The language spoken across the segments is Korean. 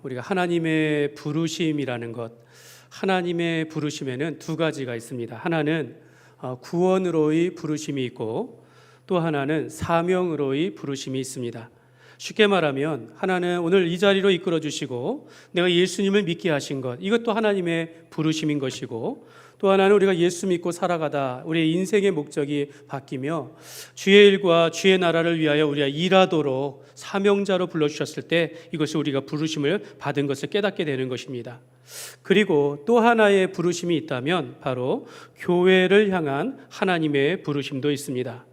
우리가 하나님의 부르심이라는 것, 하나님의 부르심에는 두 가지가 있습니다. 하나는 구원으로의 부르심이 있고 또 하나는 사명으로의 부르심이 있습니다. 쉽게 말하면 하나는 오늘 이 자리로 이끌어 주시고 내가 예수님을 믿게 하신 것, 이것도 하나님의 부르심인 것이고, 또 하나는 우리가 예수 믿고 살아가다 우리의 인생의 목적이 바뀌며 주의 일과 주의 나라를 위하여 우리가 일하도록 사명자로 불러주셨을 때 이것이 우리가 부르심을 받은 것을 깨닫게 되는 것입니다. 그리고 또 하나의 부르심이 있다면 바로 교회를 향한 하나님의 부르심도 있습니다.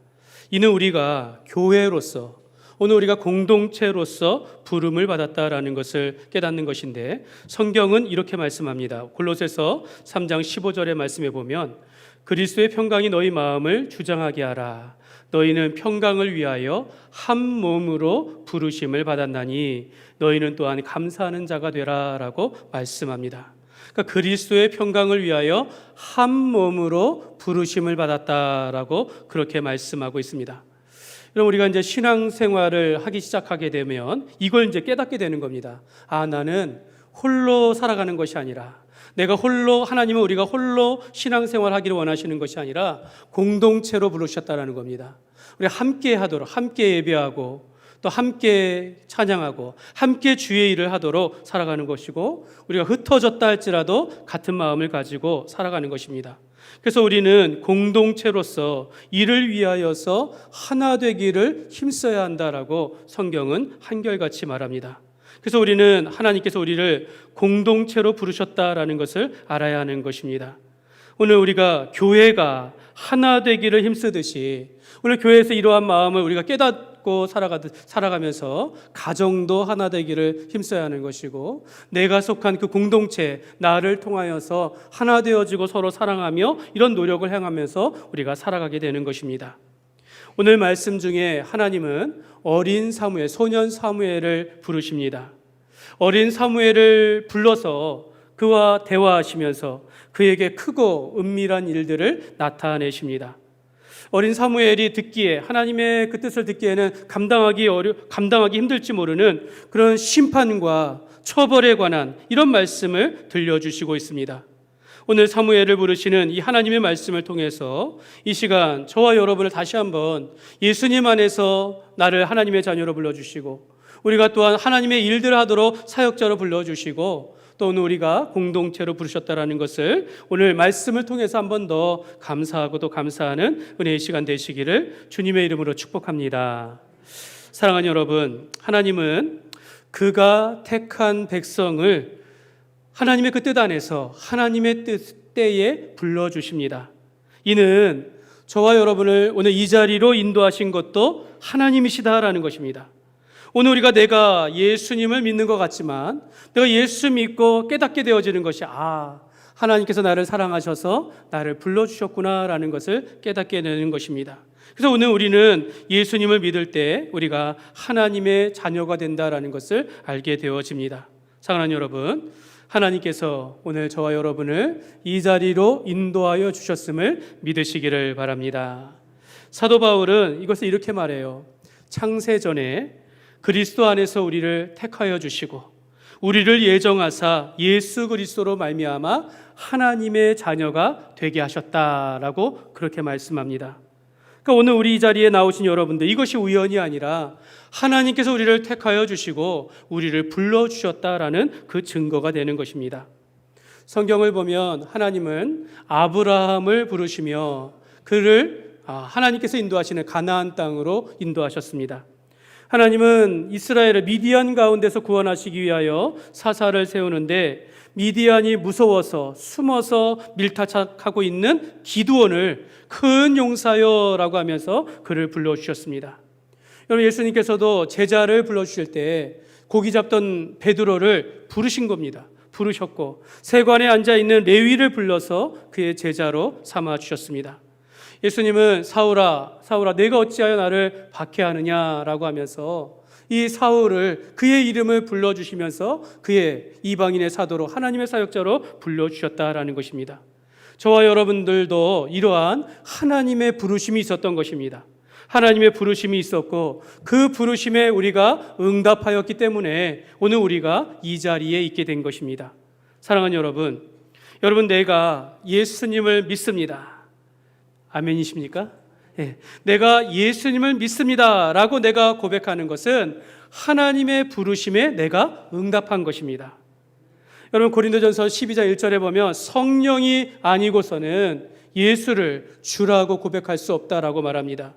이는 우리가 교회로서, 오늘 우리가 공동체로서 부름을 받았다라는 것을 깨닫는 것인데, 성경은 이렇게 말씀합니다. 골로새서 3장 15절의 말씀에 보면 그리스도의 평강이 너희 마음을 주장하게 하라. 너희는 평강을 위하여 한 몸으로 부르심을 받았나니 너희는 또한 감사하는 자가 되라라고 말씀합니다. 그러니까 그리스도의 평강을 위하여 한 몸으로 부르심을 받았다라고 그렇게 말씀하고 있습니다. 그럼 우리가 이제 신앙생활을 하기 시작하게 되면 이걸 이제 깨닫게 되는 겁니다. 나는 홀로 살아가는 것이 아니라, 내가 홀로, 하나님은 우리가 홀로 신앙생활 하기를 원하시는 것이 아니라 공동체로 부르셨다라는 겁니다. 우리가 함께 하도록, 함께 예배하고 또 함께 찬양하고 함께 주의 일을 하도록 살아가는 것이고, 우리가 흩어졌다 할지라도 같은 마음을 가지고 살아가는 것입니다. 그래서 우리는 공동체로서 이를 위하여서 하나 되기를 힘써야 한다라고 성경은 한결같이 말합니다. 그래서 우리는 하나님께서 우리를 공동체로 부르셨다라는 것을 알아야 하는 것입니다. 오늘 우리가 교회가 하나 되기를 힘쓰듯이 오늘 교회에서 이러한 마음을 우리가 깨닫고 살아가면서 가정도 하나 되기를 힘써야 하는 것이고, 내가 속한 그 공동체, 나를 통하여서 하나 되어지고 서로 사랑하며 이런 노력을 행하면서 우리가 살아가게 되는 것입니다. 오늘 말씀 중에 하나님은 어린 사무엘, 소년 사무엘을 부르십니다. 어린 사무엘을 불러서 그와 대화하시면서 그에게 크고 은밀한 일들을 나타내십니다. 어린 사무엘이 듣기에, 하나님의 그 뜻을 듣기에는 감당하기 힘들지 모르는 그런 심판과 처벌에 관한 이런 말씀을 들려주시고 있습니다. 오늘 사무엘을 부르시는 이 하나님의 말씀을 통해서 이 시간 저와 여러분을 다시 한번 예수님 안에서 나를 하나님의 자녀로 불러주시고, 우리가 또한 하나님의 일들을 하도록 사역자로 불러주시고, 또 오늘 우리가 공동체로 부르셨다라는 것을 오늘 말씀을 통해서 한 번 더 감사하고 또 감사하는 은혜의 시간 되시기를 주님의 이름으로 축복합니다. 사랑하는 여러분, 하나님은 그가 택한 백성을 하나님의 그 뜻 안에서 하나님의 뜻대에 불러주십니다. 이는 저와 여러분을 오늘 이 자리로 인도하신 것도 하나님이시다라는 것입니다. 오늘 우리가 내가 예수님을 믿는 것 같지만 내가 예수 믿고 깨닫게 되어지는 것이 하나님께서 나를 사랑하셔서 나를 불러주셨구나라는 것을 깨닫게 되는 것입니다. 그래서 오늘 우리는 예수님을 믿을 때 우리가 하나님의 자녀가 된다라는 것을 알게 되어집니다. 사랑하는 여러분, 하나님께서 오늘 저와 여러분을 이 자리로 인도하여 주셨음을 믿으시기를 바랍니다. 사도 바울은 이것을 이렇게 말해요. 창세전에 그리스도 안에서 우리를 택하여 주시고 우리를 예정하사 예수 그리스도로 말미암아 하나님의 자녀가 되게 하셨다라고 그렇게 말씀합니다. 그러니까 오늘 우리 이 자리에 나오신 여러분들, 이것이 우연이 아니라 하나님께서 우리를 택하여 주시고 우리를 불러주셨다라는 그 증거가 되는 것입니다. 성경을 보면 하나님은 아브라함을 부르시며 그를 하나님께서 인도하시는 가나안 땅으로 인도하셨습니다. 하나님은 이스라엘을 미디안 가운데서 구원하시기 위하여 사사를 세우는데 미디안이 무서워서 숨어서 밀타착하고 있는 기드온을 큰 용사여라고 하면서 그를 불러주셨습니다. 여러분, 예수님께서도 제자를 불러주실 때 고기 잡던 베드로를 부르신 겁니다. 부르셨고 세관에 앉아있는 레위를 불러서 그의 제자로 삼아주셨습니다. 예수님은 사울아 내가 어찌하여 나를 박해하느냐라고 하면서 이 사울을, 그의 이름을 불러주시면서 그의 이방인의 사도로 하나님의 사역자로 불러주셨다라는 것입니다. 저와 여러분들도 이러한 하나님의 부르심이 있었던 것입니다. 하나님의 부르심이 있었고 그 부르심에 우리가 응답하였기 때문에 오늘 우리가 이 자리에 있게 된 것입니다. 사랑하는 여러분 내가 예수님을 믿습니다. 아멘이십니까? 네. 내가 예수님을 믿습니다 라고 내가 고백하는 것은 하나님의 부르심에 내가 응답한 것입니다. 여러분 고린도전서 12장 1절에 보면 성령이 아니고서는 예수를 주라고 고백할 수 없다라고 말합니다.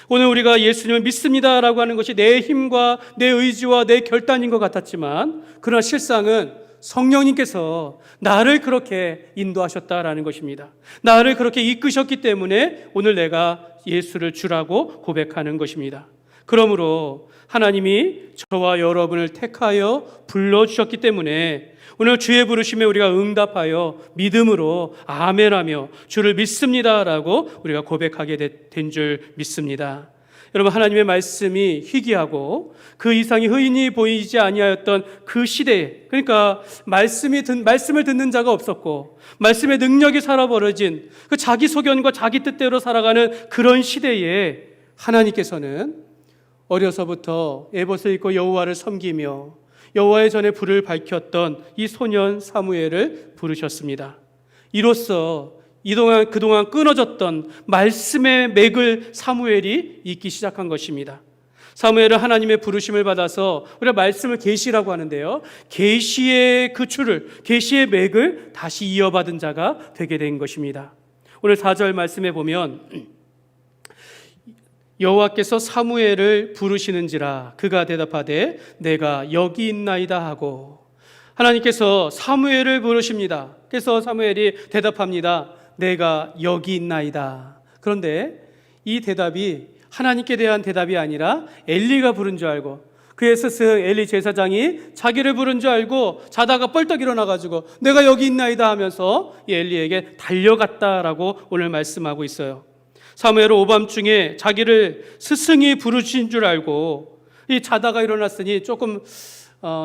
오늘 우리가 예수님을 믿습니다라고 하는 것이 내 힘과 내 의지와 내 결단인 것 같았지만 그러나 실상은 성령님께서 나를 그렇게 인도하셨다라는 것입니다. 나를 그렇게 이끄셨기 때문에 오늘 내가 예수를 주라고 고백하는 것입니다. 그러므로 하나님이 저와 여러분을 택하여 불러주셨기 때문에 오늘 주의 부르심에 우리가 응답하여 믿음으로 아멘하며 주를 믿습니다라고 우리가 고백하게 된 줄 믿습니다. 여러분 하나님의 말씀이 희귀하고 그 이상이 의인이 보이지 아니하였던 그 시대에, 그러니까 말씀을 듣는 자가 없었고 말씀의 능력이 살아버려진 그 자기 소견과 자기 뜻대로 살아가는 그런 시대에 하나님께서는 어려서부터 에봇을 입고 여호와를 섬기며 여호와의 전에 불을 밝혔던 이 소년 사무엘을 부르셨습니다. 이로써 그동안 끊어졌던 말씀의 맥을 사무엘이 잇기 시작한 것입니다. 사무엘은 하나님의 부르심을 받아서 우리가 말씀을 계시라고 하는데요, 계시의 그 줄을, 계시의 맥을 다시 이어받은 자가 되게 된 것입니다. 오늘 4절 말씀에 보면 여호와께서 사무엘을 부르시는지라 그가 대답하되 내가 여기 있나이다 하고, 하나님께서 사무엘을 부르십니다. 그래서 사무엘이 대답합니다. 내가 여기 있나이다. 그런데 이 대답이 하나님께 대한 대답이 아니라 엘리가 부른 줄 알고, 그의 스승 엘리 제사장이 자기를 부른 줄 알고 자다가 뻘떡 일어나가지고 내가 여기 있나이다 하면서 이 엘리에게 달려갔다라고 오늘 말씀하고 있어요. 사무엘은 오밤중에 자기를 스승이 부르신 줄 알고 이 자다가 일어났으니 조금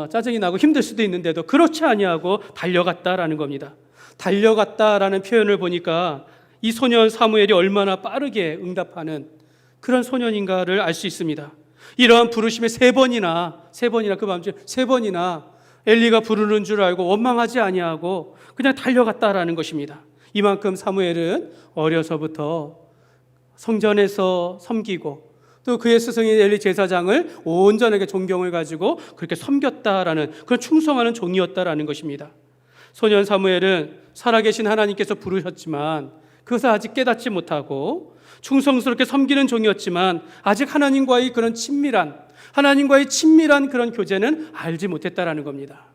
짜증이 나고 힘들 수도 있는데도 그렇지 아니하고 달려갔다라는 겁니다. 달려갔다라는 표현을 보니까 이 소년 사무엘이 얼마나 빠르게 응답하는 그런 소년인가를 알 수 있습니다. 이러한 부르심에 세 번이나 그 밤중에 세 번이나 엘리가 부르는 줄 알고 원망하지 아니하고 그냥 달려갔다라는 것입니다. 이만큼 사무엘은 어려서부터 성전에서 섬기고 또 그의 스승인 엘리 제사장을 온전하게 존경을 가지고 그렇게 섬겼다라는 그런 충성하는 종이었다라는 것입니다. 소년 사무엘은 살아계신 하나님께서 부르셨지만 그것을 아직 깨닫지 못하고 충성스럽게 섬기는 종이었지만 아직 하나님과의 친밀한 그런 교제는 알지 못했다라는 겁니다.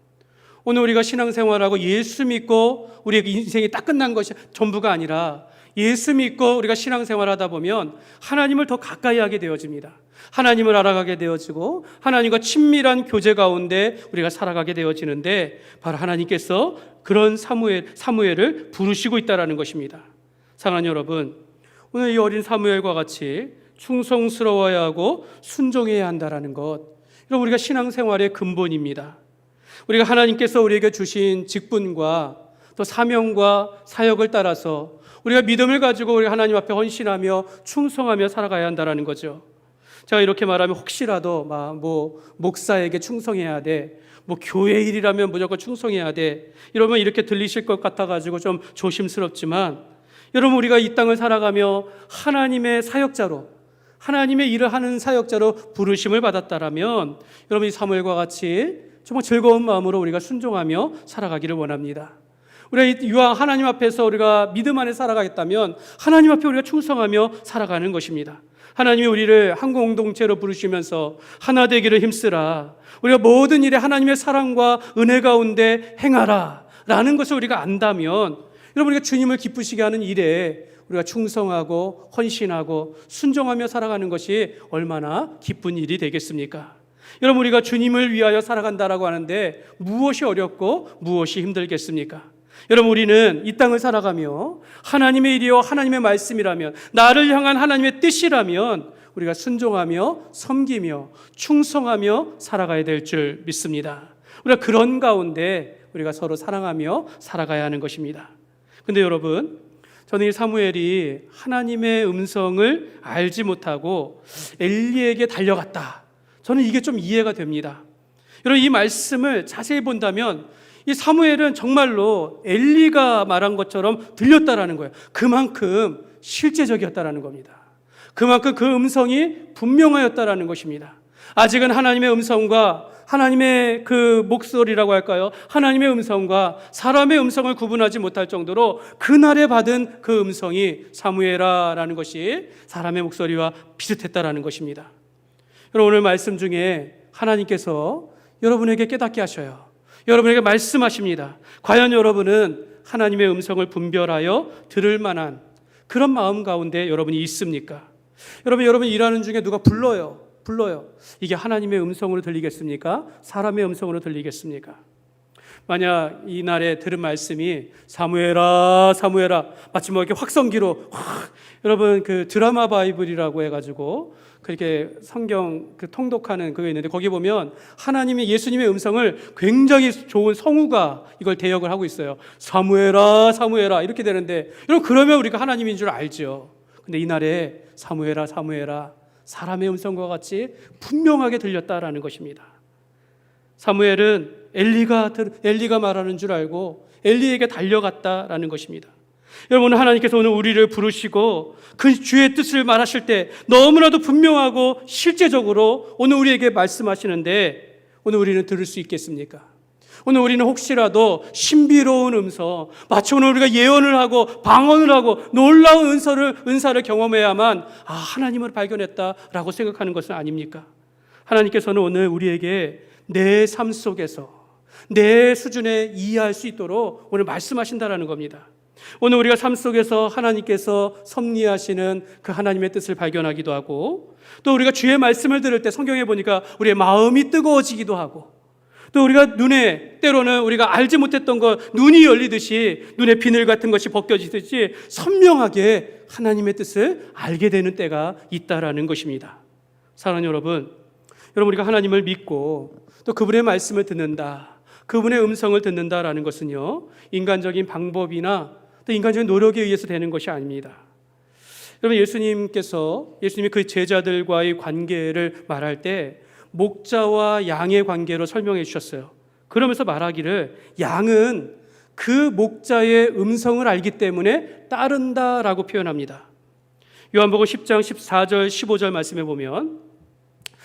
오늘 우리가 신앙생활하고 예수 믿고 우리의 인생이 딱 끝난 것이 전부가 아니라 예수 믿고 우리가 신앙생활하다 보면 하나님을 더 가까이 하게 되어집니다. 하나님을 알아가게 되어지고 하나님과 친밀한 교제 가운데 우리가 살아가게 되어지는데 바로 하나님께서 그런 사무엘을 부르시고 있다는 것입니다. 사랑하는 여러분, 오늘 이 어린 사무엘과 같이 충성스러워야 하고 순종해야 한다는 것, 여러분 우리가 신앙생활의 근본입니다. 우리가 하나님께서 우리에게 주신 직분과 또 사명과 사역을 따라서 우리가 믿음을 가지고 우리 하나님 앞에 헌신하며 충성하며 살아가야 한다는 거죠. 제가 이렇게 말하면 혹시라도 목사에게 충성해야 돼, 교회 일이라면 무조건 충성해야 돼, 이러면 이렇게 들리실 것 같아가지고 좀 조심스럽지만, 여러분 우리가 이 땅을 살아가며 하나님의 사역자로, 하나님의 일을 하는 사역자로 부르심을 받았다라면 여러분 이 사무엘과 같이 정말 즐거운 마음으로 우리가 순종하며 살아가기를 원합니다. 우리가 이왕 하나님 앞에서 우리가 믿음 안에 살아가겠다면 하나님 앞에 우리가 충성하며 살아가는 것입니다. 하나님이 우리를 한 공동체로 부르시면서 하나 되기를 힘쓰라, 우리가 모든 일에 하나님의 사랑과 은혜 가운데 행하라 라는 것을 우리가 안다면, 여러분 우리가 주님을 기쁘시게 하는 일에 우리가 충성하고 헌신하고 순종하며 살아가는 것이 얼마나 기쁜 일이 되겠습니까? 여러분 우리가 주님을 위하여 살아간다라고 하는데 무엇이 어렵고 무엇이 힘들겠습니까? 여러분 우리는 이 땅을 살아가며 하나님의 일이요 하나님의 말씀이라면, 나를 향한 하나님의 뜻이라면 우리가 순종하며 섬기며 충성하며 살아가야 될 줄 믿습니다. 우리가 그런 가운데 우리가 서로 사랑하며 살아가야 하는 것입니다. 근데 여러분, 저는 이 사무엘이 하나님의 음성을 알지 못하고 엘리에게 달려갔다. 저는 이게 좀 이해가 됩니다. 여러분, 이 말씀을 자세히 본다면 이 사무엘은 정말로 엘리가 말한 것처럼 들렸다라는 거예요. 그만큼 실제적이었다라는 겁니다. 그만큼 그 음성이 분명하였다라는 것입니다. 아직은 하나님의 음성과 하나님의 그 목소리라고 할까요? 하나님의 음성과 사람의 음성을 구분하지 못할 정도로 그날에 받은 그 음성이 사무엘아라는 것이 사람의 목소리와 비슷했다라는 것입니다. 여러분, 오늘 말씀 중에 하나님께서 여러분에게 깨닫게 하셔요. 여러분에게 말씀하십니다. 과연 여러분은 하나님의 음성을 분별하여 들을 만한 그런 마음 가운데 여러분이 있습니까? 여러분 일하는 중에 누가 불러요. 이게 하나님의 음성으로 들리겠습니까? 사람의 음성으로 들리겠습니까? 만약 이날에 들은 말씀이 사무엘아 마치 뭐 이렇게 확성기로 여러분 그 드라마 바이블이라고 해가지고 그렇게 성경 그 통독하는 그거 있는데 거기 보면 하나님이 예수님의 음성을 굉장히 좋은 성우가 이걸 대역을 하고 있어요. 사무엘아 이렇게 되는데 여러분, 그러면 우리가 하나님인 줄 알죠. 근데 이날에 사무엘아 사람의 음성과 같이 분명하게 들렸다라는 것입니다. 사무엘은 엘리가 말하는 줄 알고 엘리에게 달려갔다라는 것입니다. 여러분, 하나님께서 오늘 우리를 부르시고 그 주의 뜻을 말하실 때 너무나도 분명하고 실제적으로 오늘 우리에게 말씀하시는데 오늘 우리는 들을 수 있겠습니까? 오늘 우리는 혹시라도 신비로운 음성, 마치 오늘 우리가 예언을 하고 방언을 하고 놀라운 은사를 경험해야만 하나님을 발견했다라고 생각하는 것은 아닙니까? 하나님께서는 오늘 우리에게 내 삶 속에서 내 수준에 이해할 수 있도록 오늘 말씀하신다라는 겁니다. 오늘 우리가 삶 속에서 하나님께서 섭리하시는 그 하나님의 뜻을 발견하기도 하고, 또 우리가 주의 말씀을 들을 때 성경에 보니까 우리의 마음이 뜨거워지기도 하고, 또 우리가 눈에 때로는 우리가 알지 못했던 것, 눈이 열리듯이 눈에 비늘 같은 것이 벗겨지듯이 선명하게 하나님의 뜻을 알게 되는 때가 있다라는 것입니다. 사랑하는 여러분, 우리가 하나님을 믿고 또 그분의 말씀을 듣는다, 그분의 음성을 듣는다라는 것은요, 인간적인 방법이나 또 인간적인 노력에 의해서 되는 것이 아닙니다. 여러분, 예수님이 그 제자들과의 관계를 말할 때 목자와 양의 관계로 설명해 주셨어요. 그러면서 말하기를 양은 그 목자의 음성을 알기 때문에 따른다라고 표현합니다. 요한복음 10장 14절 15절 말씀에 보면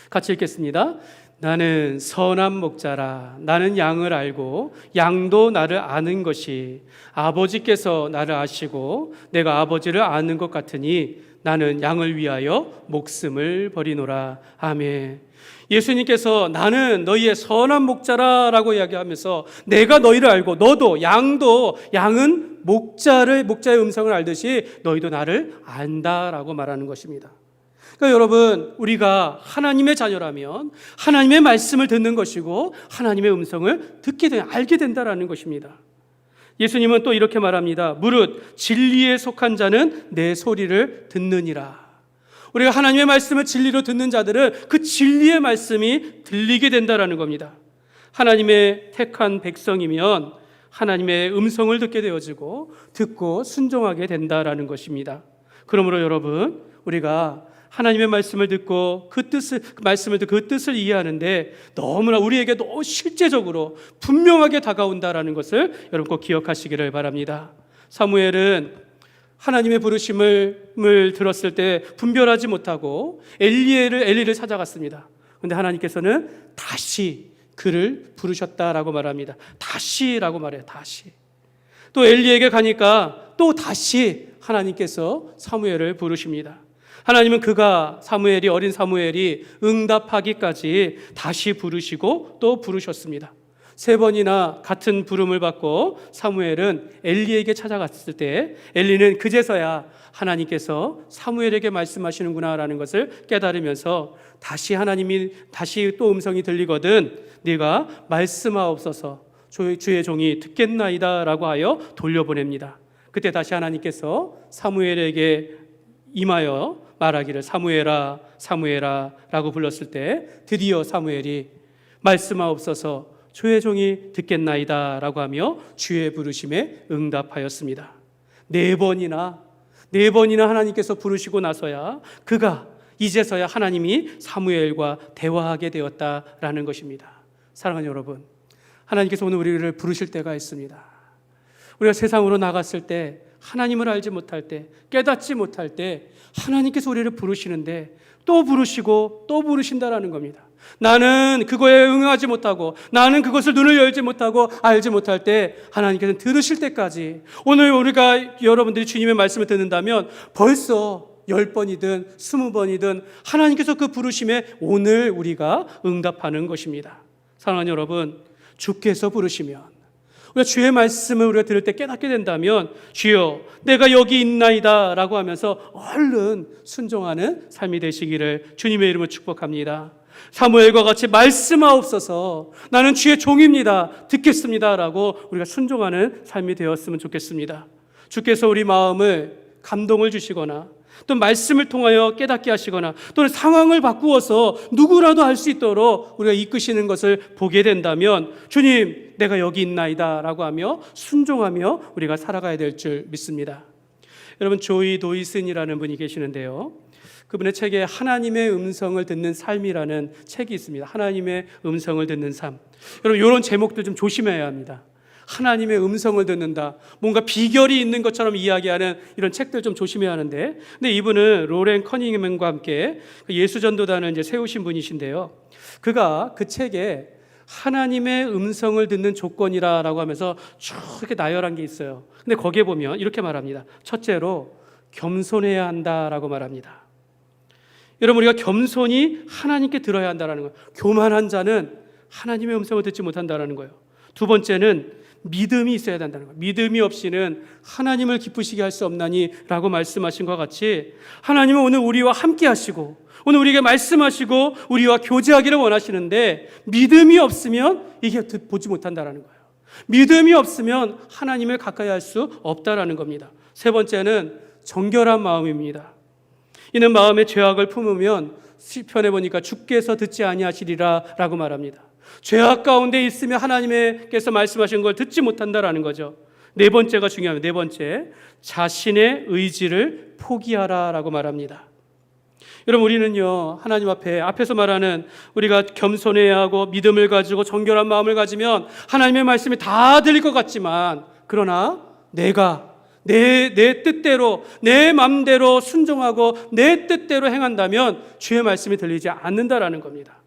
같이 읽겠습니다. 나는 선한 목자라. 나는 양을 알고 양도 나를 아는 것이 아버지께서 나를 아시고 내가 아버지를 아는 것 같으니 나는 양을 위하여 목숨을 버리노라. 아멘. 예수님께서 나는 너희의 선한 목자라라고 이야기하면서 내가 너희를 알고 너도 양은 목자의 음성을 알듯이 너희도 나를 안다라고 말하는 것입니다. 그러니까 여러분, 우리가 하나님의 자녀라면 하나님의 말씀을 듣는 것이고 하나님의 음성을 알게 된다라는 것입니다. 예수님은 또 이렇게 말합니다. 무릇 진리에 속한 자는 내 소리를 듣느니라. 우리가 하나님의 말씀을 진리로 듣는 자들은 그 진리의 말씀이 들리게 된다라는 겁니다. 하나님의 택한 백성이면 하나님의 음성을 듣게 되어지고 듣고 순종하게 된다라는 것입니다. 그러므로 여러분, 우리가 하나님의 말씀을 듣고 그 뜻을 이해하는데 너무나 우리에게 너무 실제적으로 분명하게 다가온다라는 것을 여러분 꼭 기억하시기를 바랍니다. 사무엘은 하나님의 부르심을 들었을 때 분별하지 못하고 엘리를 찾아갔습니다. 그런데 하나님께서는 다시 그를 부르셨다라고 말합니다. 다시라고 말해요. 다시. 또 엘리에게 가니까 또 다시 하나님께서 사무엘을 부르십니다. 하나님은 어린 사무엘이 응답하기까지 다시 부르시고 또 부르셨습니다. 3번이나 같은 부름을 받고 사무엘은 엘리에게 찾아갔을 때 엘리는 그제서야 하나님께서 사무엘에게 말씀하시는구나라는 것을 깨달으면서 다시 또 음성이 들리거든 네가 말씀하옵소서 주의 종이 듣겠나이다라고 하여 돌려보냅니다. 그때 다시 하나님께서 사무엘에게 임하여 말하기를 사무엘아 라고 불렀을 때 드디어 사무엘이 말씀하옵소서 주의 종이 듣겠나이다 라고 하며 주의 부르심에 응답하였습니다. 네 번이나 하나님께서 부르시고 나서야 그가 이제서야 하나님이 사무엘과 대화하게 되었다라는 것입니다. 사랑하는 여러분, 하나님께서 오늘 우리를 부르실 때가 있습니다. 우리가 세상으로 나갔을 때, 하나님을 알지 못할 때, 깨닫지 못할 때 하나님께서 우리를 부르시는데 또 부르시고 또 부르신다라는 겁니다. 나는 그거에 응하지 못하고, 나는 그것을 눈을 열지 못하고 알지 못할 때 하나님께서는 들으실 때까지, 오늘 우리가 여러분들이 주님의 말씀을 듣는다면 벌써 10번이든 20번이든 하나님께서 그 부르심에 오늘 우리가 응답하는 것입니다. 사랑하는 여러분, 주께서 부르시면, 우리가 주의 말씀을 우리가 들을 때 깨닫게 된다면, 주여 내가 여기 있나이다 라고 하면서 얼른 순종하는 삶이 되시기를 주님의 이름으로 축복합니다. 사무엘과 같이 말씀하옵소서, 나는 주의 종입니다, 듣겠습니다 라고 우리가 순종하는 삶이 되었으면 좋겠습니다. 주께서 우리 마음을 감동을 주시거나, 또 말씀을 통하여 깨닫게 하시거나, 또는 상황을 바꾸어서 누구라도 할 수 있도록 우리가 이끄시는 것을 보게 된다면, 주님 내가 여기 있나이다 라고 하며 순종하며 우리가 살아가야 될 줄 믿습니다. 여러분, 조이 도이슨이라는 분이 계시는데요, 그분의 책에 하나님의 음성을 듣는 삶이라는 책이 있습니다. 하나님의 음성을 듣는 삶. 여러분, 이런 제목들 좀 조심해야 합니다. 하나님의 음성을 듣는다, 뭔가 비결이 있는 것처럼 이야기하는 이런 책들 좀 조심해야 하는데, 근데 이분은 로렌 커닝햄과 함께 예수전도단을 이제 세우신 분이신데요, 그가 그 책에 하나님의 음성을 듣는 조건이라고 하면서 쭉 이렇게 나열한 게 있어요. 근데 거기에 보면 이렇게 말합니다. 첫째로 겸손해야 한다라고 말합니다. 여러분, 우리가 겸손히 하나님께 들어야 한다는 거예요. 교만한 자는 하나님의 음성을 듣지 못한다는 거예요. 두 번째는 믿음이 있어야 된다는 거예요. 믿음이 없이는 하나님을 기쁘시게 할 수 없나니 라고 말씀하신 것과 같이, 하나님은 오늘 우리와 함께 하시고 오늘 우리에게 말씀하시고 우리와 교제하기를 원하시는데, 믿음이 없으면 이게 보지 못한다는 거예요. 믿음이 없으면 하나님을 가까이 할 수 없다는 겁니다. 세 번째는 정결한 마음입니다. 이는 마음에 죄악을 품으면, 시편에 보니까 주께서 듣지 아니하시리라 라고 말합니다. 죄악 가운데 있으면 하나님께서 말씀하신 걸 듣지 못한다라는 거죠. 네 번째가 중요합니다. 네 번째, 자신의 의지를 포기하라 라고 말합니다. 여러분, 우리는요, 하나님 앞에서 말하는, 우리가 겸손해야 하고 믿음을 가지고 정결한 마음을 가지면 하나님의 말씀이 다 들릴 것 같지만, 그러나 내가 내 뜻대로, 내 마음대로 순종하고 내 뜻대로 행한다면 주의 말씀이 들리지 않는다라는 겁니다.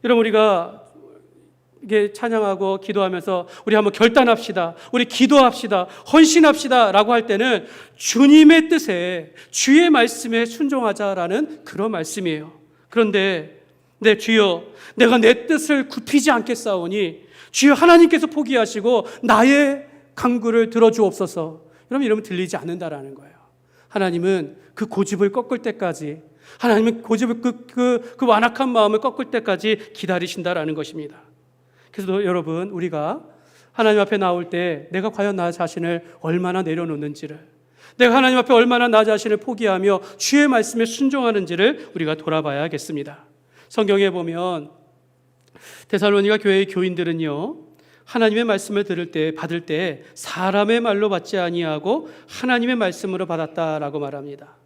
여러분, 우리가 이게 찬양하고 기도하면서 우리 한번 결단합시다, 우리 기도합시다, 헌신합시다 라고 할 때는 주님의 뜻에, 주의 말씀에 순종하자라는 그런 말씀이에요. 그런데 주여 내가 내 뜻을 굽히지 않겠사오니 주여 하나님께서 포기하시고 나의 간구를 들어주옵소서, 이러면 들리지 않는다라는 거예요. 하나님은 그 고집을 꺾을 때까지, 하나님은 고집을 그 완악한 마음을 꺾을 때까지 기다리신다라는 것입니다. 그래서 여러분, 우리가 하나님 앞에 나올 때 내가 과연 나 자신을 얼마나 내려놓는지를, 내가 하나님 앞에 얼마나 나 자신을 포기하며 주의 말씀에 순종하는지를 우리가 돌아봐야겠습니다. 성경에 보면 데살로니가 교회의 교인들은요, 하나님의 말씀을 받을 때 사람의 말로 받지 아니하고 하나님의 말씀으로 받았다라고 말합니다.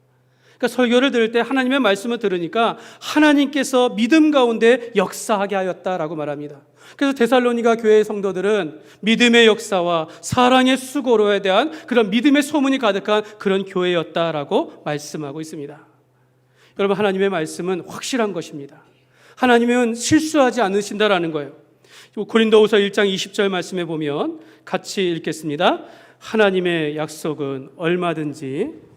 그러니까 설교를 들을 때 하나님의 말씀을 들으니까 하나님께서 믿음 가운데 역사하게 하였다라고 말합니다. 그래서 데살로니가 교회의 성도들은 믿음의 역사와 사랑의 수고로에 대한 그런 믿음의 소문이 가득한 그런 교회였다라고 말씀하고 있습니다. 여러분, 하나님의 말씀은 확실한 것입니다. 하나님은 실수하지 않으신다라는 거예요. 고린도후서 1장 20절 말씀에 보면 같이 읽겠습니다. 하나님의 약속은 얼마든지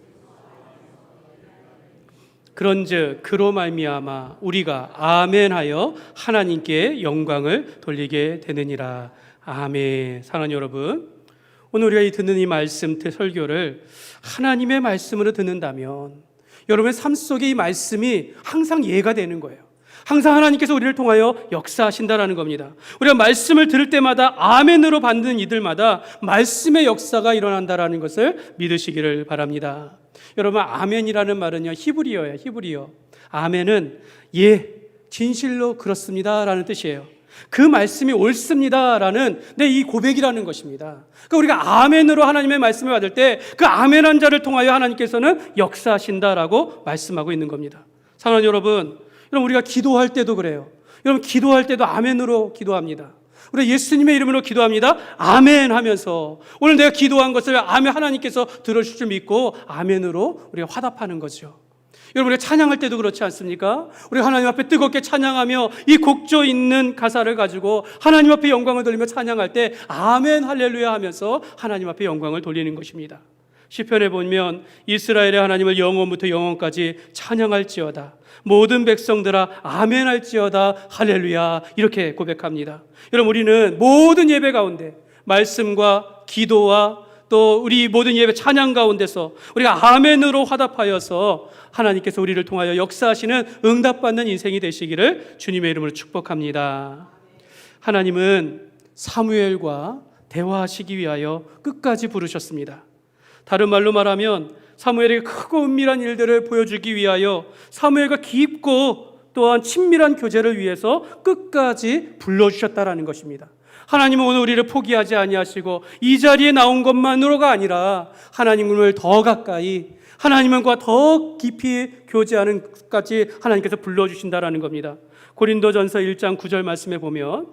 그런즉 그로 말미암아 우리가 아멘하여 하나님께 영광을 돌리게 되느니라. 아멘. 사랑하는 여러분, 오늘 우리가 듣는 이 말씀, 설교를 하나님의 말씀으로 듣는다면 여러분의 삶 속에 이 말씀이 항상 이해가 되는 거예요. 항상 하나님께서 우리를 통하여 역사하신다라는 겁니다. 우리가 말씀을 들을 때마다 아멘으로 받는 이들마다 말씀의 역사가 일어난다라는 것을 믿으시기를 바랍니다. 여러분, 아멘이라는 말은요, 히브리어예요. 히브리어. 아멘은 예, 진실로 그렇습니다라는 뜻이에요. 그 말씀이 옳습니다라는 이 고백이라는 것입니다. 그러니까 우리가 아멘으로 하나님의 말씀을 받을 때 그 아멘한 자를 통하여 하나님께서는 역사하신다라고 말씀하고 있는 겁니다. 사랑하는 여러분, 우리가 기도할 때도 그래요. 여러분, 기도할 때도 아멘으로 기도합니다. 우리 예수님의 이름으로 기도합니다. 아멘 하면서 오늘 내가 기도한 것을 아멘 하나님께서 들어주실 줄 믿고 아멘으로 우리가 화답하는 거죠. 여러분, 우리가 찬양할 때도 그렇지 않습니까? 우리가 하나님 앞에 뜨겁게 찬양하며 이 곡조 있는 가사를 가지고 하나님 앞에 영광을 돌리며 찬양할 때 아멘 할렐루야 하면서 하나님 앞에 영광을 돌리는 것입니다. 시편에 보면 이스라엘의 하나님을 영원부터 영원까지 찬양할지어다. 모든 백성들아 아멘 할지어다 할렐루야 이렇게 고백합니다. 여러분, 우리는 모든 예배 가운데 말씀과 기도와 또 우리 모든 예배 찬양 가운데서 우리가 아멘으로 화답하여서 하나님께서 우리를 통하여 역사하시는 응답받는 인생이 되시기를 주님의 이름으로 축복합니다. 하나님은 사무엘과 대화하시기 위하여 끝까지 부르셨습니다. 다른 말로 말하면 사무엘에게 크고 은밀한 일들을 보여주기 위하여 사무엘과 깊고 또한 친밀한 교제를 위해서 끝까지 불러주셨다라는 것입니다. 하나님은 오늘 우리를 포기하지 아니하시고 이 자리에 나온 것만으로가 아니라 하나님을 더 가까이 하나님과 더 깊이 교제하는 것까지 하나님께서 불러주신다라는 겁니다. 고린도전서 1장 9절 말씀에 보면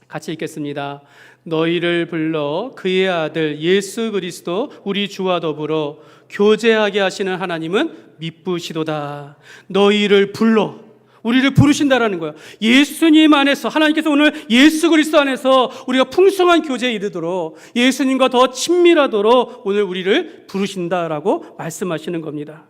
같이 읽겠습니다. 너희를 불러 그의 아들 예수 그리스도 우리 주와 더불어 교제하게 하시는 하나님은 미쁘시도다. 너희를 불러 우리를 부르신다라는 거예요. 예수님 안에서 하나님께서 오늘 예수 그리스도 안에서 우리가 풍성한 교제에 이르도록 예수님과 더 친밀하도록 오늘 우리를 부르신다라고 말씀하시는 겁니다.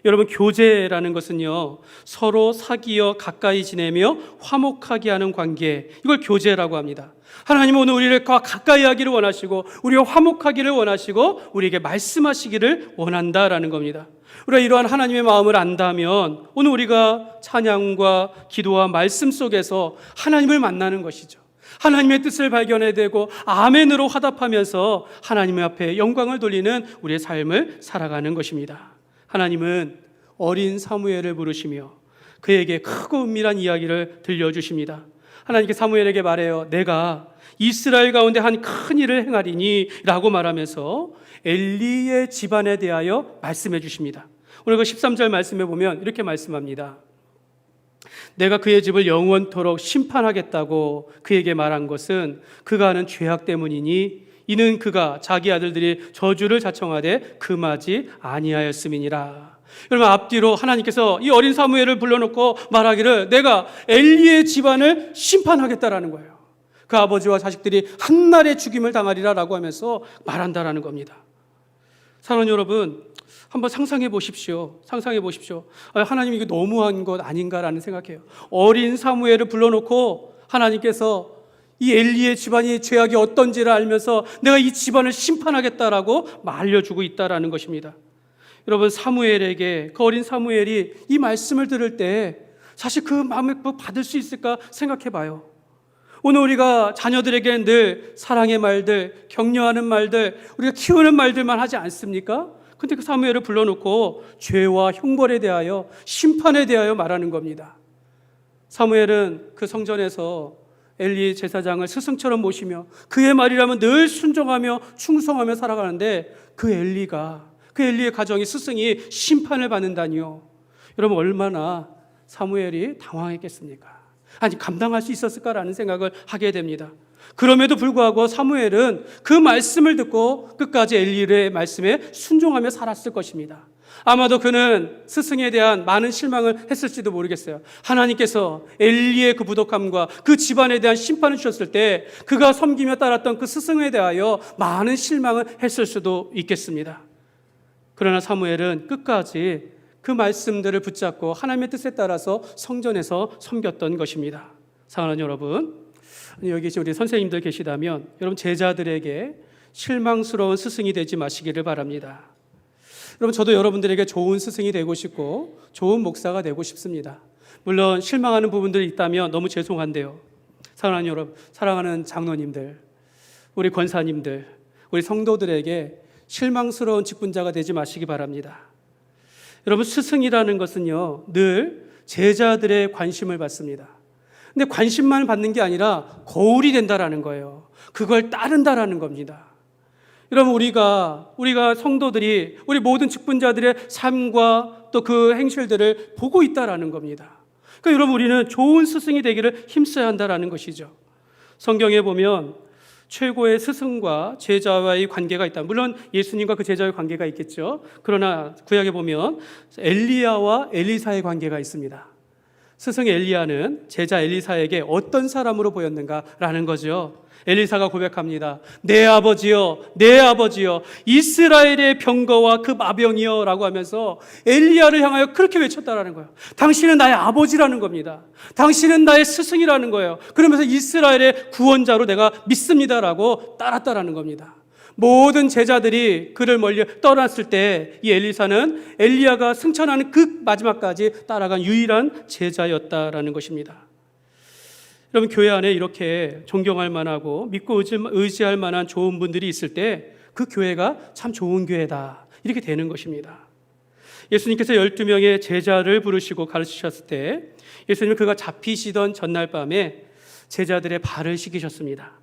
여러분, 교제라는 것은요, 서로 사귀어 가까이 지내며 화목하게 하는 관계, 이걸 교제라고 합니다. 하나님은 오늘 우리를 가까이 하기를 원하시고 우리가 화목하기를 원하시고 우리에게 말씀하시기를 원한다라는 겁니다. 우리가 이러한 하나님의 마음을 안다면 오늘 우리가 찬양과 기도와 말씀 속에서 하나님을 만나는 것이죠. 하나님의 뜻을 발견해야 되고 아멘으로 화답하면서 하나님 앞에 영광을 돌리는 우리의 삶을 살아가는 것입니다. 하나님은 어린 사무엘을 부르시며 그에게 크고 은밀한 이야기를 들려주십니다. 하나님께 사무엘에게 말해요. 내가 이스라엘 가운데 한 큰 일을 행하리니 라고 말하면서 엘리의 집안에 대하여 말씀해 주십니다. 오늘 그 13절 말씀에 보면 이렇게 말씀합니다. 내가 그의 집을 영원토록 심판하겠다고 그에게 말한 것은 그가 하는 죄악 때문이니 이는 그가 자기 아들들이 저주를 자청하되 금하지 아니하였음이니라. 여러분, 앞뒤로 하나님께서 이 어린 사무엘을 불러놓고 말하기를 내가 엘리의 집안을 심판하겠다라는 거예요. 그 아버지와 자식들이 한날에 죽임을 당하리라 라고 하면서 말한다라는 겁니다. 사랑하는 여러분, 한번 상상해 보십시오. 하나님, 이게 너무한 것 아닌가라는 생각해요. 어린 사무엘을 불러놓고 하나님께서 이 엘리의 집안이 죄악이 어떤지를 알면서 내가 이 집안을 심판하겠다라고 알려주고 있다라는 것입니다. 여러분, 사무엘에게, 그 어린 사무엘이 이 말씀을 들을 때 사실 그 마음을 받을 수 있을까 생각해 봐요. 오늘 우리가 자녀들에게 늘 사랑의 말들, 격려하는 말들, 우리가 키우는 말들만 하지 않습니까? 근데 그 사무엘을 불러놓고 죄와 형벌에 대하여, 심판에 대하여 말하는 겁니다. 사무엘은 그 성전에서 엘리 제사장을 스승처럼 모시며 그의 말이라면 늘 순종하며 충성하며 살아가는데 그 엘리의 가정이, 스승이 심판을 받는다니요. 여러분, 얼마나 사무엘이 당황했겠습니까? 아니, 감당할 수 있었을까라는 생각을 하게 됩니다. 그럼에도 불구하고 사무엘은 그 말씀을 듣고 끝까지 엘리의 말씀에 순종하며 살았을 것입니다. 아마도 그는 스승에 대한 많은 실망을 했을지도 모르겠어요. 하나님께서 엘리의 그 부족함과 그 집안에 대한 심판을 주셨을 때 그가 섬기며 따랐던 그 스승에 대하여 많은 실망을 했을 수도 있겠습니다. 그러나 사무엘은 끝까지 그 말씀들을 붙잡고 하나님의 뜻에 따라서 성전에서 섬겼던 것입니다. 사랑하는 여러분, 여기 계신 우리 선생님들 계시다면 여러분, 제자들에게 실망스러운 스승이 되지 마시기를 바랍니다. 여러분, 저도 여러분들에게 좋은 스승이 되고 싶고 좋은 목사가 되고 싶습니다. 물론 실망하는 부분들이 있다면 너무 죄송한데요. 사랑하는 여러분, 사랑하는 장로님들, 우리 권사님들, 우리 성도들에게 실망스러운 직분자가 되지 마시기 바랍니다. 여러분, 스승이라는 것은요, 늘 제자들의 관심을 받습니다. 근데 관심만 받는 게 아니라 거울이 된다라는 거예요. 그걸 따른다라는 겁니다. 여러분, 우리가 성도들이 우리 모든 직분자들의 삶과 또 그 행실들을 보고 있다라는 겁니다. 그러니까 여러분, 우리는 좋은 스승이 되기를 힘써야 한다라는 것이죠. 성경에 보면 최고의 스승과 제자와의 관계가 있다. 물론 예수님과 그 제자의 관계가 있겠죠. 그러나 구약에 보면 엘리야와 엘리사의 관계가 있습니다. 스승 엘리야는 제자 엘리사에게 어떤 사람으로 보였는가라는 거죠. 엘리사가 고백합니다. 내 아버지여, 내 아버지여, 이스라엘의 병거와 그 마병이여 라고 하면서 엘리야를 향하여 그렇게 외쳤다라는 거예요. 당신은 나의 아버지라는 겁니다. 당신은 나의 스승이라는 거예요. 그러면서 이스라엘의 구원자로 내가 믿습니다라고 따랐다라는 겁니다. 모든 제자들이 그를 멀리 떠났을 때 이 엘리사는 엘리야가 승천하는 그 마지막까지 따라간 유일한 제자였다라는 것입니다. 여러분, 교회 안에 이렇게 존경할 만하고 믿고 의지할 만한 좋은 분들이 있을 때 그 교회가 참 좋은 교회다, 이렇게 되는 것입니다. 예수님께서 12명의 제자를 부르시고 가르치셨을 때 예수님은 그가 잡히시던 전날 밤에 제자들의 발을 씻기셨습니다.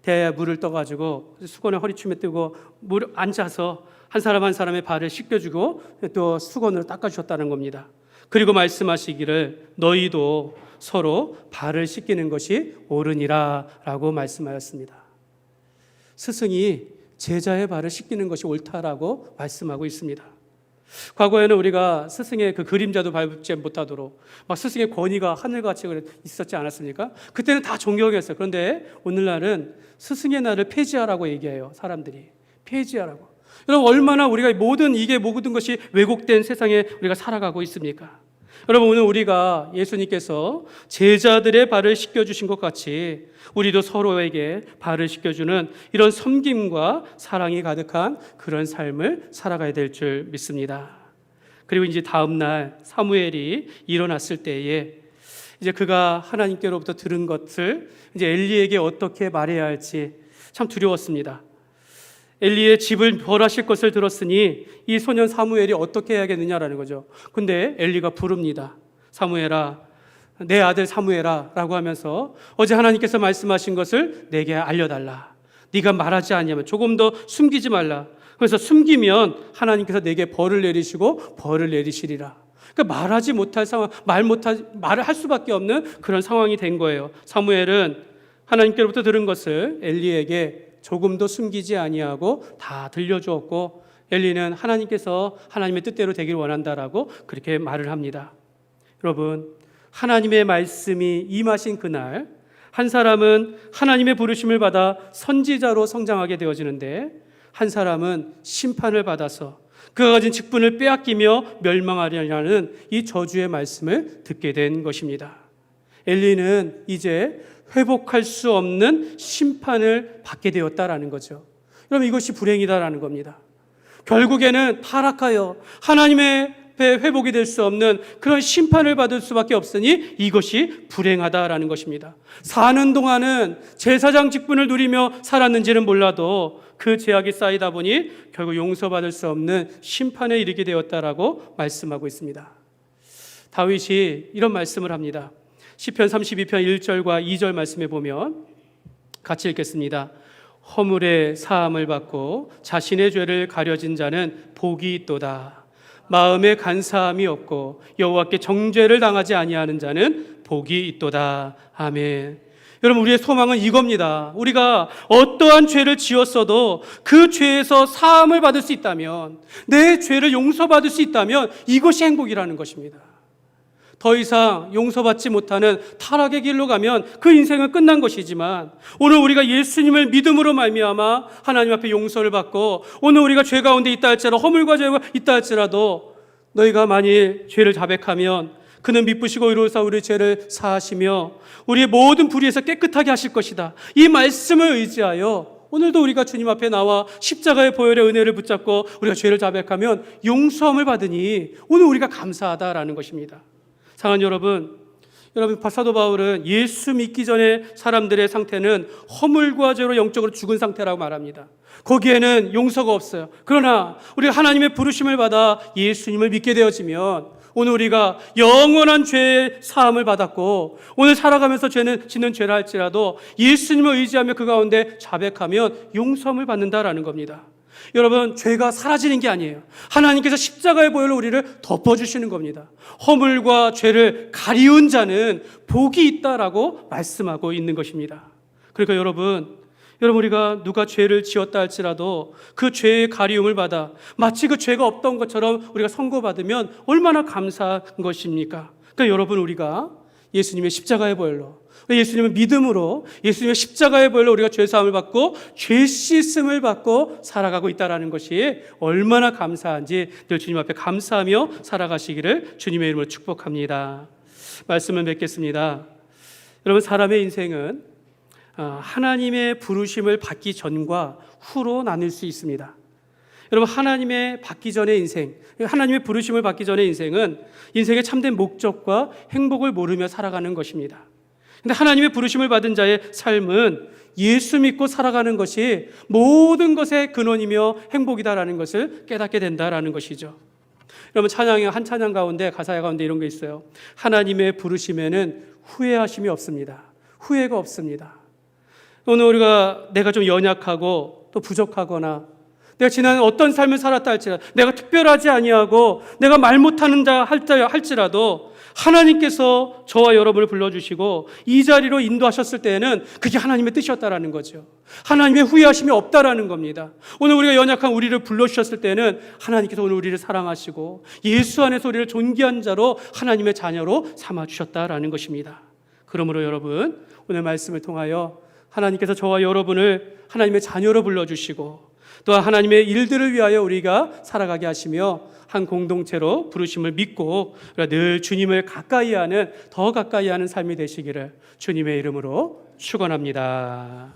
대야에 물을 떠가지고 수건에 허리춤에 뜨고 물 앉아서 한 사람 한 사람의 발을 씻겨주고 또 수건으로 닦아주셨다는 겁니다. 그리고 말씀하시기를 너희도 서로 발을 씻기는 것이 옳으니라 라고 말씀하였습니다. 스승이 제자의 발을 씻기는 것이 옳다라고 말씀하고 있습니다. 과거에는 우리가 스승의 그 그림자도 밟지 못하도록 막 스승의 권위가 하늘같이 있었지 않았습니까? 그때는 다 존경했어요. 그런데 오늘날은 스승의 날을 폐지하라고 얘기해요. 사람들이 폐지하라고. 여러분, 얼마나 우리가 모든 것이 왜곡된 세상에 우리가 살아가고 있습니까? 여러분, 오늘 우리가 예수님께서 제자들의 발을 씻겨주신 것 같이 우리도 서로에게 발을 씻겨주는 이런 섬김과 사랑이 가득한 그런 삶을 살아가야 될 줄 믿습니다. 그리고 이제 다음 날 사무엘이 일어났을 때에 이제 그가 하나님께로부터 들은 것을 이제 엘리에게 어떻게 말해야 할지 참 두려웠습니다. 엘리의 집을 벌하실 것을 들었으니 이 소년 사무엘이 어떻게 해야겠느냐라는 거죠. 근데 엘리가 부릅니다. 사무엘아, 내 아들 사무엘아 라고 하면서 어제 하나님께서 말씀하신 것을 내게 알려달라. 네가 말하지 않으면 조금 더 숨기지 말라. 그래서 숨기면 하나님께서 내게 벌을 내리시고 벌을 내리시리라. 그러니까 말하지 못할 상황, 말을 할 수밖에 없는 그런 상황이 된 거예요. 사무엘은 하나님께로부터 들은 것을 엘리에게 조금도 숨기지 아니하고 다 들려주었고, 엘리는 하나님께서 하나님의 뜻대로 되길 원한다라고 그렇게 말을 합니다. 여러분, 하나님의 말씀이 임하신 그날 한 사람은 하나님의 부르심을 받아 선지자로 성장하게 되어지는데, 한 사람은 심판을 받아서 그가 가진 직분을 빼앗기며 멸망하리라는 이 저주의 말씀을 듣게 된 것입니다. 엘리는 이제 회복할 수 없는 심판을 받게 되었다라는 거죠. 여러분, 이것이 불행이다라는 겁니다. 결국에는 타락하여 하나님의 회복이 될 수 없는 그런 심판을 받을 수밖에 없으니 이것이 불행하다라는 것입니다. 사는 동안은 제사장 직분을 누리며 살았는지는 몰라도 그 죄악이 쌓이다 보니 결국 용서받을 수 없는 심판에 이르게 되었다라고 말씀하고 있습니다. 다윗이 이런 말씀을 합니다. 시편 32편 1절과 2절 말씀에 보면 같이 읽겠습니다. 허물의 사함을 받고 자신의 죄를 가려진 자는 복이 있도다. 마음에 간사함이 없고 여호와께 정죄를 당하지 아니하는 자는 복이 있도다. 아멘. 여러분, 우리의 소망은 이겁니다. 우리가 어떠한 죄를 지었어도 그 죄에서 사함을 받을 수 있다면, 내 죄를 용서받을 수 있다면 이것이 행복이라는 것입니다. 더 이상 용서받지 못하는 타락의 길로 가면 그 인생은 끝난 것이지만, 오늘 우리가 예수님을 믿음으로 말미암아 하나님 앞에 용서를 받고 오늘 우리가 죄 가운데 있다 할지라도, 허물과 죄가 있다 할지라도 너희가 만일 죄를 자백하면 그는 미쁘시고 의로우사 우리 죄를 사하시며 우리의 모든 불의에서 깨끗하게 하실 것이다. 이 말씀을 의지하여 오늘도 우리가 주님 앞에 나와 십자가의 보혈의 은혜를 붙잡고 우리가 죄를 자백하면 용서함을 받으니 오늘 우리가 감사하다라는 것입니다. 사랑하는 여러분, 사도 바울은 예수 믿기 전에 사람들의 상태는 허물과 죄로 영적으로 죽은 상태라고 말합니다. 거기에는 용서가 없어요. 그러나 우리가 하나님의 부르심을 받아 예수님을 믿게 되어지면 오늘 우리가 영원한 죄의 사함을 받았고 오늘 살아가면서 죄는 짓는 죄라 할지라도 예수님을 의지하며 그 가운데 자백하면 용서함을 받는다라는 겁니다. 여러분, 죄가 사라지는 게 아니에요. 하나님께서 십자가의 보혈로 우리를 덮어주시는 겁니다. 허물과 죄를 가리운 자는 복이 있다라고 말씀하고 있는 것입니다. 그러니까 여러분 우리가 누가 죄를 지었다 할지라도 그 죄의 가리움을 받아 마치 그 죄가 없던 것처럼 우리가 선고받으면 얼마나 감사한 것입니까? 그러니까 여러분, 우리가 예수님의 십자가의 보혈로, 예수님의 믿음으로, 예수님의 십자가의 보혈로 우리가 죄사함을 받고 죄 씻음을 받고 살아가고 있다는 것이 얼마나 감사한지 늘 주님 앞에 감사하며 살아가시기를 주님의 이름으로 축복합니다. 말씀을 맺겠습니다. 여러분, 사람의 인생은 하나님의 부르심을 받기 전과 후로 나눌 수 있습니다. 여러분, 하나님의 받기 전의 인생, 하나님의 부르심을 받기 전의 인생은 인생의 참된 목적과 행복을 모르며 살아가는 것입니다. 그런데 하나님의 부르심을 받은 자의 삶은 예수 믿고 살아가는 것이 모든 것의 근원이며 행복이다라는 것을 깨닫게 된다라는 것이죠. 여러분, 한 찬양 가운데, 가사 가운데 이런 게 있어요. 하나님의 부르심에는 후회하심이 없습니다. 후회가 없습니다. 오늘 우리가 내가 좀 연약하고 또 부족하거나 내가 지난 어떤 삶을 살았다 할지라도 내가 특별하지 아니하고 내가 말 못하는 자 할지라도 하나님께서 저와 여러분을 불러주시고 이 자리로 인도하셨을 때에는 그게 하나님의 뜻이었다라는 거죠. 하나님의 후회하심이 없다라는 겁니다. 오늘 우리가 연약한 우리를 불러주셨을 때는 하나님께서 오늘 우리를 사랑하시고 예수 안에서 우리를 존귀한 자로 하나님의 자녀로 삼아주셨다라는 것입니다. 그러므로 여러분, 오늘 말씀을 통하여 하나님께서 저와 여러분을 하나님의 자녀로 불러주시고 또한 하나님의 일들을 위하여 우리가 살아가게 하시며 한 공동체로 부르심을 믿고 늘 주님을 더 가까이 하는 삶이 되시기를 주님의 이름으로 축원합니다.